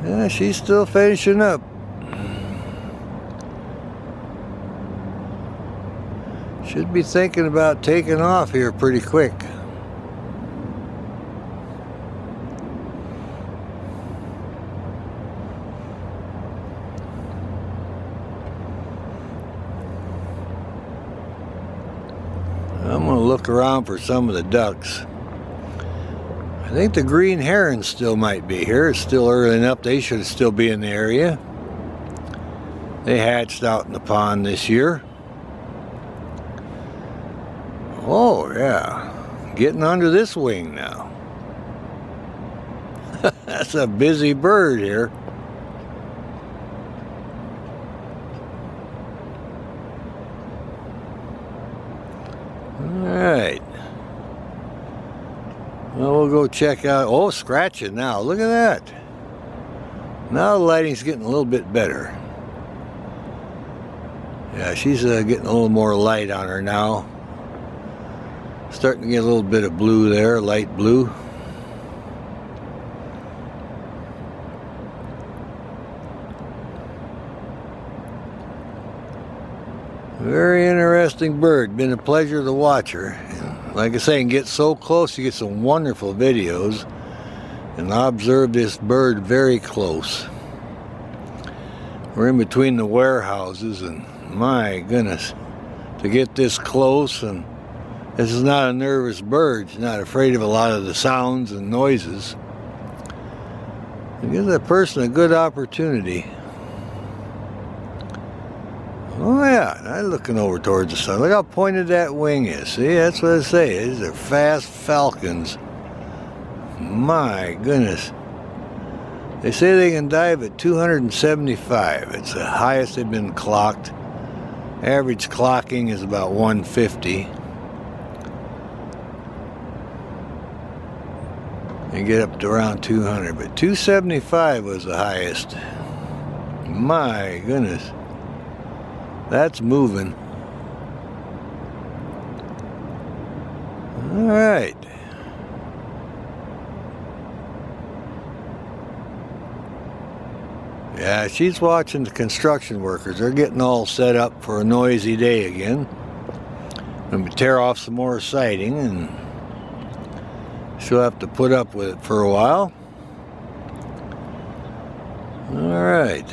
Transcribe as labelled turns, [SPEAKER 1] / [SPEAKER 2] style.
[SPEAKER 1] Yeah, she's still finishing up. Should be thinking about taking off here pretty quick. I'm going to look around for some of the ducks. I think the green herons still might be here. It's still early enough. They should still be in the area. They hatched out in the pond this year. Oh, yeah. Getting under this wing now. That's a busy bird here. Alright. Well, we'll go check out. Oh, scratching now. Look at that. Now the lighting's getting a little bit better. Yeah, she's getting a little more light on her now. Starting to get a little bit of blue there, light blue. Very interesting bird. Been a pleasure to watch her. Like I say, you can get so close, you get some wonderful videos. And I observed this bird very close. We're in between the warehouses, and my goodness, to get this close. And this is not a nervous bird. She's not afraid of a lot of the sounds and noises. It gives that person a good opportunity. Oh yeah, I'm looking over towards the sun. Look how pointed that wing is. See, that's what I say. These are fast falcons. My goodness. They say they can dive at 275. It's the highest they've been clocked. Average clocking is about 150. You get up to around 200, but 275 was the highest. My goodness. That's moving. All right. Yeah, she's watching the construction workers. They're getting all set up for a noisy day again. Going to tear off some more siding, and she'll have to put up with it for a while. All right.